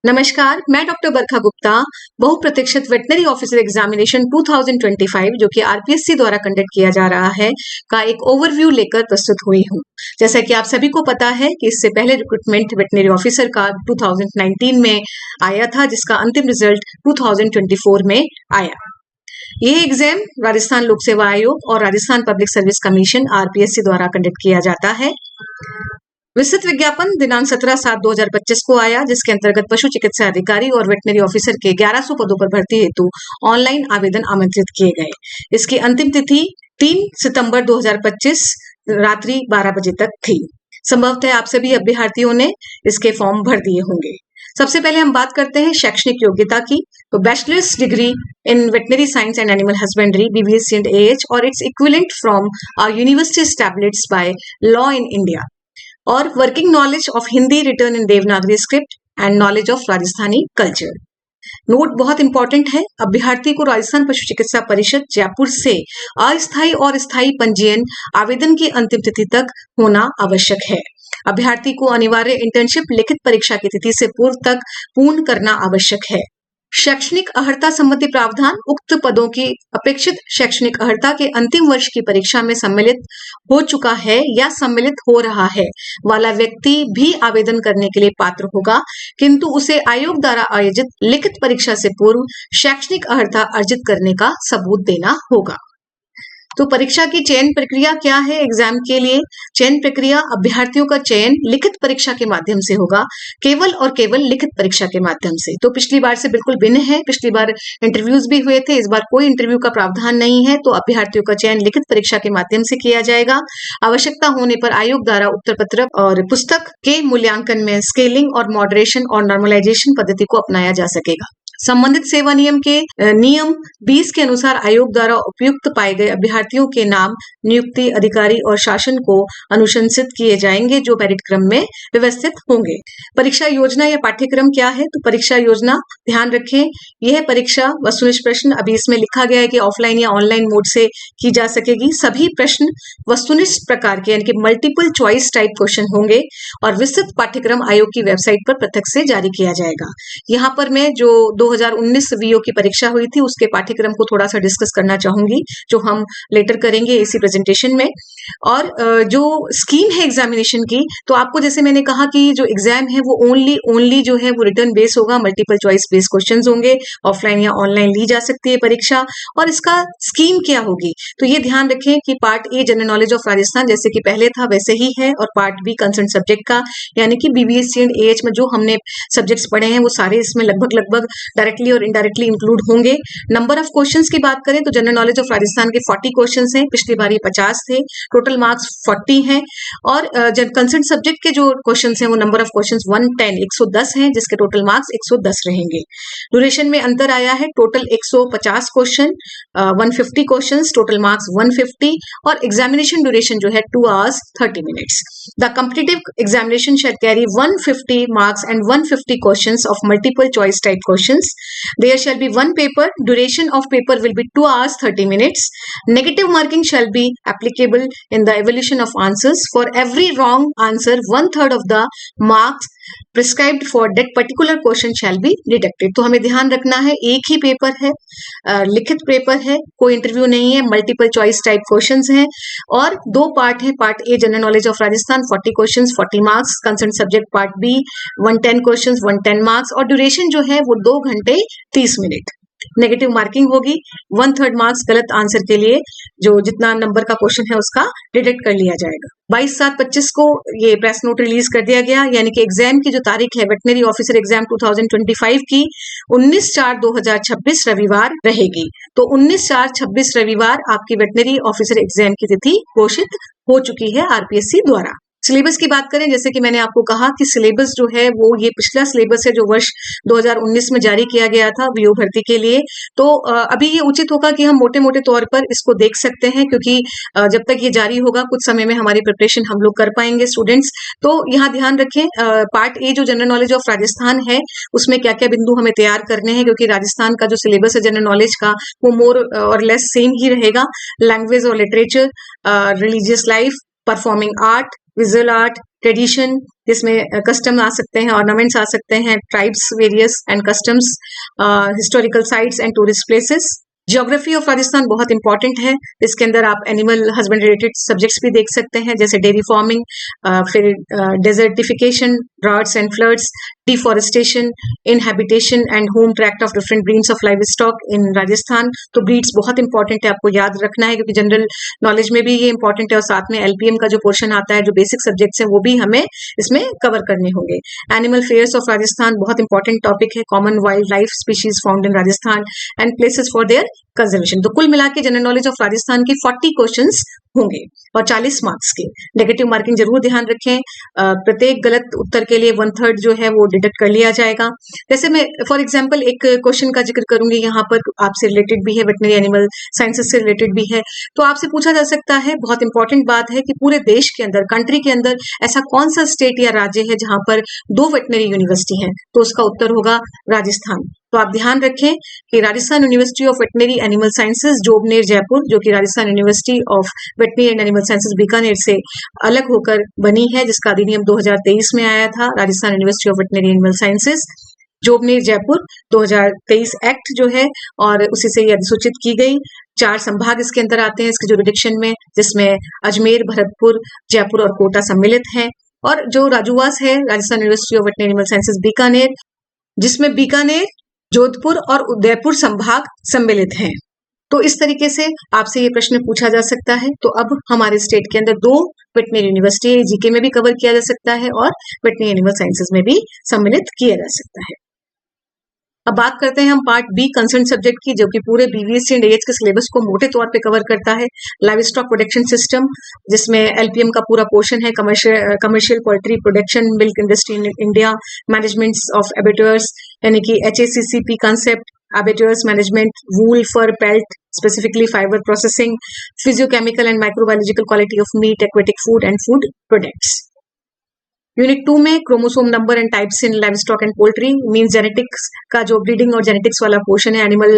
नमस्कार, मैं डॉक्टर बरखा गुप्ता बहुप्रतीक्षित वेटनरी ऑफिसर एग्जामिनेशन 2025 जो कि आरपीएससी द्वारा कंडक्ट किया जा रहा है का एक ओवरव्यू लेकर प्रस्तुत हुई हूँ। जैसा कि आप सभी को पता है कि इससे पहले रिक्रूटमेंट वेटनरी ऑफिसर का 2019 में आया था, जिसका अंतिम रिजल्ट 2024 में आया। ये एग्जाम राजस्थान लोक सेवा आयोग और Rajasthan public service commission RPSC द्वारा कंडक्ट किया जाता है। विस्तृत विज्ञापन दिनांक 17/7/2025 को आया, जिसके अंतर्गत पशु चिकित्सा अधिकारी और वेटनरी ऑफिसर के 1100 पदों पर भर्ती हेतु ऑनलाइन आवेदन आमंत्रित किए गए। इसकी अंतिम तिथि 3 सितंबर 2025 रात्रि 12 बजे तक थी। संभवतः आप सभी अभ्यर्थियों ने इसके फॉर्म भर दिए होंगे। सबसे पहले हम बात करते हैं शैक्षणिक योग्यता की। तो bachelor's degree in veterinary science and animal husbandry BVSc and AH और its equivalent from university established by law in India और working knowledge of Hindi written in Devanagari script and knowledge of Rajasthani culture. Note बहुत important है, अभ्यर्थी को राजस्थान पशु चिकित्सा परिषद जयपुर से अस्थायी और स्थायी पंजीयन आवेदन की अंतिम तिथि तक होना आवश्यक है। अभ्यर्थी को अनिवार्य इंटर्नशिप लिखित परीक्षा की तिथि से पूर्व तक पूर्ण करना आवश्यक है। शैक्षणिक अर्हता संबंधी प्रावधान उक्त पदों की अपेक्षित शैक्षणिक अर्हता के अंतिम वर्ष की परीक्षा में सम्मिलित हो चुका है या सम्मिलित हो रहा है वाला व्यक्ति भी आवेदन करने के लिए पात्र होगा, किंतु उसे आयोग द्वारा आयोजित लिखित परीक्षा से पूर्व शैक्षणिक अर्हता अर्जित करने का सबूत देना होगा। तो परीक्षा की चयन प्रक्रिया क्या है? एग्जाम के लिए चयन प्रक्रिया अभ्यर्थियों का चयन लिखित परीक्षा के माध्यम से होगा, केवल और केवल लिखित परीक्षा के माध्यम से। तो पिछली बार से बिल्कुल भिन्न है। पिछली बार इंटरव्यूज भी हुए थे, इस बार कोई इंटरव्यू का प्रावधान नहीं है। तो अभ्यर्थियों का चयन लिखित परीक्षा के माध्यम से किया जाएगा। आवश्यकता होने पर आयोग द्वारा उत्तर पत्र और पुस्तक के मूल्यांकन में स्केलिंग और मॉडरेशन और नॉर्मलाइजेशन पद्धति को अपनाया जा सकेगा। संबंधित सेवा नियम के नियम 20 के अनुसार आयोग द्वारा उपयुक्त पाए गए अभ्यर्थियों के नाम नियुक्ति अधिकारी और शासन को अनुशंसित किए जाएंगे, जो मेरिट क्रम में व्यवस्थित होंगे। परीक्षा योजना या पाठ्यक्रम क्या है? तो परीक्षा योजना ध्यान रखें, यह परीक्षा वस्तुनिष्ठ प्रश्न अभी इसमें लिखा गया है कि ऑफलाइन या ऑनलाइन मोड से की जा सकेगी। सभी प्रश्न वस्तुनिष्ठ प्रकार के यानी कि मल्टीपल चॉइस टाइप क्वेश्चन होंगे और विस्तृत पाठ्यक्रम आयोग की वेबसाइट पर पृथक से जारी किया जाएगा। यहाँ पर मैं जो 2019 वीओ की परीक्षा हुई थी उसके पाठ्यक्रम को थोड़ा सा डिस्कस करना चाहूंगी, जो हम लेटर करेंगे इसी प्रेजेंटेशन में। और जो स्कीम है एग्जामिनेशन की, तो आपको जैसे मैंने कहा कि जो एग्जाम है वो ओनली जो है वो रिटर्न बेस होगा, मल्टीपल चॉइस बेस्ड क्वेश्चंस होंगे, ऑफलाइन या ऑनलाइन ली जा सकती है परीक्षा। और इसका स्कीम क्या होगी, तो ये ध्यान रखें कि part A general knowledge of Rajasthan जैसे कि पहले था वैसे ही है, और पार्ट बी कंसर्न सब्जेक्ट का यानी कि BVSc एंड AH में जो हमने सब्जेक्ट्स पढ़े हैं वो सारे इसमें लगभग डायरेक्टली और इनडायरेक्टली इंक्लूड होंगे। नंबर ऑफ क्वेश्चंस की बात करें तो जनरल नॉलेज ऑफ राजस्थान के 40 क्वेश्चंस हैं, पिछली बार ये 50 थे, टोटल मार्क्स 40 हैं। और जब कंसर्न सब्जेक्ट के जो क्वेश्चंस हैं वो नंबर ऑफ क्वेश्चंस 110 हैं, जिसके टोटल मार्क्स 110 रहेंगे। ड्यूरेशन में अंतर आया है, total 150 question, 150 questions, total marks 150, और एग्जामिनेशन ड्यूरेशन जो है 2 hours 30 minutes। The competitive examination shall carry 150 marks and 150 questions of multiple choice type questions. There shall be one paper. Duration of paper will be 2 hours 30 minutes. Negative marking shall be applicable in the evaluation of answers. For every wrong answer, 1/3 of the marks prescribed for that particular question shall be deducted. तो हमें ध्यान रखना है, एक ही paper है, लिखित paper है, कोई इंटरव्यू नहीं है, मल्टीपल चॉइस टाइप क्वेश्चंस हैं, और 2 पार्ट है। Part A general knowledge of Rajasthan 40 questions 40 marks, concern subject part B 110 questions 110 marks, और ड्यूरेशन जो है वो 2 घंटे 30 मिनट। नेगेटिव मार्किंग होगी, 1/3 मार्क्स गलत आंसर के लिए जो जितना नंबर का क्वेश्चन है उसका डिडक्ट कर लिया जाएगा। 22/7/25 को ये प्रेस नोट रिलीज कर दिया गया, यानी कि एग्जाम की जो तारीख है वेटनरी ऑफिसर एग्जाम 2025 की 19/4/2026 रविवार रहेगी। तो 19/4/26 रविवार आपकी वेटनरी ऑफिसर एग्जाम की तिथि घोषित हो चुकी है आरपीएससी द्वारा। सिलेबस की बात करें, जैसे कि मैंने आपको कहा कि सिलेबस जो है वो ये पिछला सिलेबस है जो वर्ष 2019 में जारी किया गया था वीओ भर्ती के लिए। तो अभी ये उचित होगा कि हम मोटे मोटे तौर पर इसको देख सकते हैं, क्योंकि जब तक ये जारी होगा कुछ समय में हमारी प्रिपरेशन हम लोग कर पाएंगे स्टूडेंट्स। तो यहाँ ध्यान रखें, पार्ट ए जो जनरल नॉलेज ऑफ राजस्थान है उसमें क्या क्या बिंदु हमें तैयार करने हैं, क्योंकि राजस्थान का जो सिलेबस है जनरल नॉलेज का वो मोर और लेस सेम ही रहेगा। लैंग्वेज और literature, religious life, performing art, visual art, tradition, जिसमें कस्टम आ सकते हैं, ऑर्नामेंट्स आ सकते हैं, tribes various and customs, historical sites and tourist places. Geography of Rajasthan बहुत इंपॉर्टेंट है, इसके अंदर आप एनिमल हस्बेंड रिलेटेड सब्जेक्ट्स भी देख सकते हैं, जैसे डेयरी फार्मिंग, फिर desertification, droughts and floods, deforestation, inhabitation and home tract of different breeds of livestock in Rajasthan. तो ब्रीड्स बहुत इंपॉर्टेंट है, आपको याद रखना है, क्योंकि जनरल नॉलेज में भी ये इंपॉर्टेंट है, और साथ में एलपीएम का जो पोर्शन आता है, जो बेसिक सब्जेक्ट्स हैं, वो भी हमें इसमें कवर करने होंगे। एनिमल फेयर्स ऑफ राजस्थान बहुत इंपॉर्टेंट टॉपिक है, common wild life species found in Rajasthan and places for their conservation. तो कुल मिला के जनरल नॉलेज ऑफ राजस्थान की 40 क्वेश्चंस होंगे और 40 मार्क्स के। नेगेटिव मार्किंग जरूर ध्यान रखें, प्रत्येक गलत उत्तर के लिए 1/3 जो है वो डिडक्ट कर लिया जाएगा। जैसे मैं फॉर एग्जांपल एक क्वेश्चन का जिक्र करूंगी, यहाँ पर आपसे रिलेटेड भी है, वेटनरी एनिमल साइंसेज से रिलेटेड भी है। तो आपसे पूछा जा सकता है, बहुत इंपॉर्टेंट बात है कि पूरे देश के अंदर, कंट्री के अंदर ऐसा कौन सा स्टेट या राज्य है जहां पर 2 वेटनरी यूनिवर्सिटी हैं? तो उसका उत्तर होगा राजस्थान। तो आप ध्यान रखें कि Rajasthan university of veterinary animal sciences Jobner Jaipur, जो कि Rajasthan university of veterinary and animal sciences Bikaner से अलग होकर बनी है, जिसका अधिनियम 2023 में आया था। Rajasthan university of veterinary animal sciences Jobner Jaipur 2023 act जो है, और उसी से ये अधिसूचित की गई। 4 संभाग इसके अंदर आते हैं इसके जुरिडिक्शन में, जिसमें अजमेर, भरतपुर, जयपुर और कोटा सम्मिलित हैं। और जो राजूवास है Rajasthan university of veterinary animal sciences Bikaner, जिसमें बीकानेर, जोधपुर और उदयपुर संभाग सम्मिलित हैं। तो इस तरीके से आपसे ये प्रश्न पूछा जा सकता है। तो अब हमारे स्टेट के अंदर 2 वेटनरी यूनिवर्सिटी जीके में भी कवर किया जा सकता है और वेटनरी एनिमल साइंसेज में भी सम्मिलित किया जा सकता है। अब बात करते हैं हम पार्ट बी कंसर्न सब्जेक्ट की, जो कि पूरे बीवीएससी एंड एएच के सिलेबस को मोटे तौर पे कवर करता है। लाइव स्टॉक प्रोडक्शन सिस्टम, जिसमें एलपीएम का पूरा पोर्शन है, commercial poultry production, milk industry in India, management of abattoirs, यानी कि HACCP concept, abattoirs management, wool, fur, pelt, specifically fiber processing, physiochemical and microbiological quality of meat, aquatic food and food products. Unit 2 में chromosome number and types in livestock and poultry, mean genetics का जो breeding और genetics वाला portion है, animal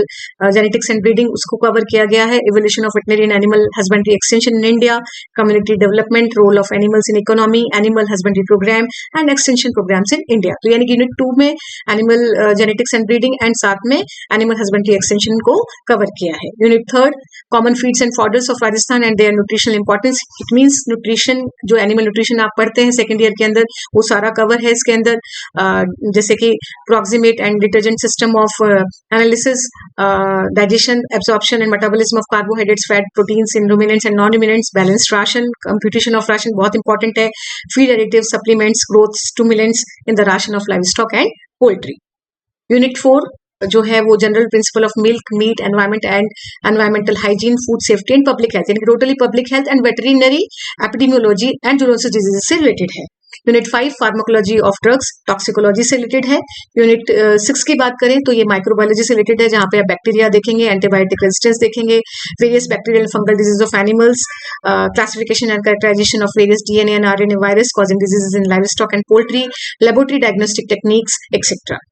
genetics and breeding, उसको cover किया गया है। Evolution of veterinary and animal husbandry extension in India, community development, role of animals in economy, animal husbandry programme and extension programmes in India. तो यानी कि unit 2 में animal genetics and breeding and साथ में animal husbandry extension को cover किया है। Unit 3 common feeds and fodders of Rajasthan and their nutritional importance. It means nutrition, जो एनिमल न्यूट्रिशन आप पढ़ते हैं सेकेंड ईयर के अंदर, वो सारा कवर है इसके अंदर, जैसे कि proximate and detergent system of analysis, digestion, absorption and metabolism of carbohydrates, fat, proteins in ruminants and non ruminants, balanced ration, computation of ration बहुत इंपॉर्टेंट है, feed additive, supplements, growth stimulants in the ration of livestock and poultry. Unit 4 जो है वो general principle of milk, meat, environment and environmental hygiene, food safety and public health, यानी कि totally public health and veterinary, epidemiology and zoonosis disease से related है। Unit 5 pharmacology of drugs, toxicology से related है। Unit 6 की बात करें तो ये माइक्रोबायोलॉजी से रिलेटेड है, जहां पे आप बैक्टीरिया देखेंगे, एंटीबायोटिक रेजिस्टेंस देखेंगे, various bacterial fungal disease of animals, classification and characterisation of various DNA and RNA virus causing diseases in livestock and poultry, laboratory diagnostic techniques etcetera.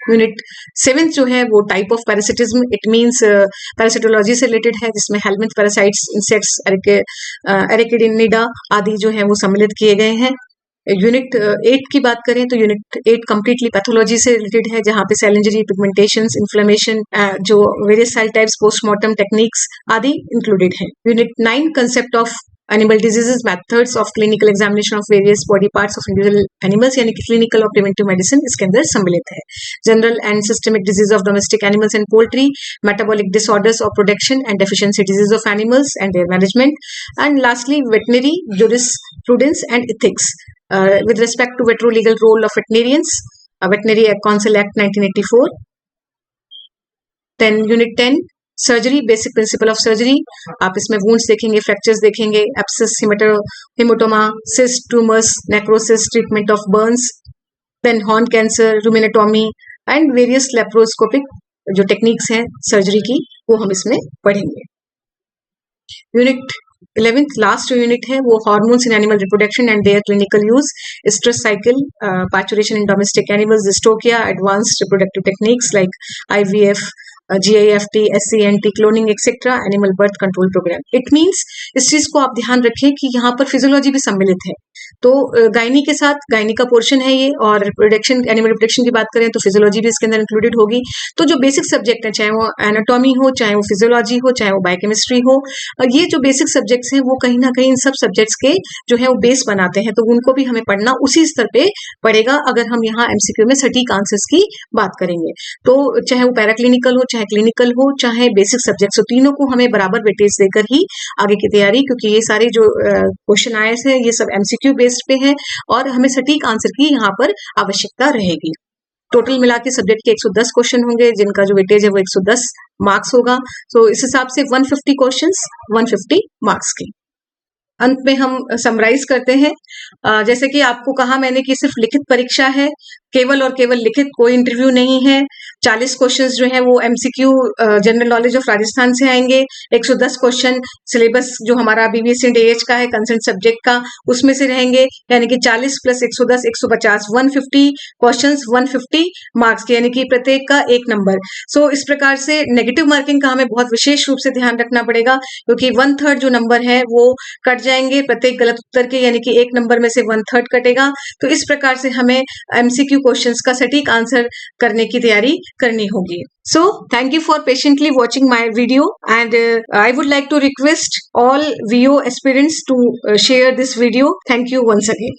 Unit 7 जो है वो type of parasitism, it means parasitology से related है, जिसमें helminth parasites, insects, एरिकिडिनिडा आदि जो है वो सम्मिलित किए गए हैं। यूनिट 8 की बात करें तो यूनिट 8 कंप्लीटली पैथोलॉजी से रिलेटेड है, जहां पे सेल इंजरी, पिगमेंटेशन, इन्फ्लेमेशन, जो various cell types, postmortem techniques आदि इंक्लूडेड है। Unit 9 concept of animal diseases, methods of clinical examination of various body parts of individual animals, यानी कि क्लिनिकल और प्रिवेंटिव मेडिसिन इसके अंदर सम्मिलित है। General and systemic disease of domestic animals and poultry, metabolic disorders of production and deficiency disease of animals and there management, and lastly veterinary jurisprudence and ethics with respect to veterinary role of veterinarians, Veterinary Council Act 1984. Then Unit 10 surgery, basic principle of surgery, आप इसमें wounds देखेंगे, fractures देखेंगे, abscess, haematoma, cyst, tumours, necrosis, treatment of burns, then horn cancer, rumenotomy and various laparoscopic जो techniques हैं surgery की, वो हम इसमें पढ़ेंगे। यूनिट 11th लास्ट जो यूनिट है वो hormones in animal reproduction and their clinical use, stress cycle, parturition in domestic animals, dystocia, advanced reproductive techniques like IVF, GIFT, SCNT, cloning etcetera, animal birth control programme. It means इस चीज को आप ध्यान रखें कि यहाँ पर फिजियोलॉजी भी सम्मिलित है। तो गायनी के साथ गायनी का पोर्शन है ये, और रिप्रोडक्शन, एनिमल रिप्रोडक्शन की बात करें तो फिजियोलॉजी भी इसके अंदर इंक्लूडेड होगी। तो जो बेसिक सब्जेक्ट है, चाहे वो एनाटॉमी हो, चाहे वो फिजियोलॉजी हो, चाहे वो बायोकेमिस्ट्री हो, ये जो बेसिक सब्जेक्ट्स हैं वो कहीं ना कहीं इन सब सब्जेक्ट्स के जो है वो बेस बनाते हैं, तो उनको भी हमें पढ़ना उसी स्तर पे पड़ेगा अगर हम यहाँ एमसीक्यू में सटीक आंसर्स की बात करेंगे। तो चाहे वो पैराक्लिनिकल हो, चाहे क्लिनिकल हो, चाहे बेसिक सब्जेक्ट्स हो, तीनों को हमें बराबर वेटेज देकर ही आगे की तैयारी, क्योंकि ये सारे जो क्वेश्चन आए हैं ये सब एमसीक्यू बेस्ड पे है और हमें सटीक आंसर की यहाँ पर आवश्यकता रहेगी। टोटल मिला के सब्जेक्ट के 110 क्वेश्चन होंगे, जिनका जो वेटेज है वो 110 मार्क्स होगा। तो इस हिसाब से 150 क्वेश्चंस 150 मार्क्स के। अंत में हम समराइज करते हैं। जैसे कि आपको कहा मैंने कि सिर्फ लिखित परीक्षा है, केवल और केवल लिखित, कोई इंटरव्यू नहीं है। 40 क्वेश्चंस जो है वो MCQ general knowledge of Rajasthan से आएंगे। 110 क्वेश्चन सिलेबस जो हमारा बीबीएससी डीएच का है, कंसर्न सब्जेक्ट का, उसमें से रहेंगे, यानी कि 40 प्लस 110 150 150 क्वेश्चंस 150 मार्क्स के, यानी कि प्रत्येक का 1 नंबर। सो इस प्रकार से नेगेटिव मार्किंग का हमें बहुत विशेष रूप से ध्यान रखना पड़ेगा, क्योंकि 1/3 जो नंबर है वो कट जाएंगे प्रत्येक गलत उत्तर के, यानी कि 1 नंबर में से 1/3 कटेगा। तो इस प्रकार से हमें एमसीक्यू क्वेश्चंस का सटीक आंसर करने की तैयारी करनी होगी। So, thank you for patiently watching my video, and I would like to request all VO aspirants to share this video. Thank you once again.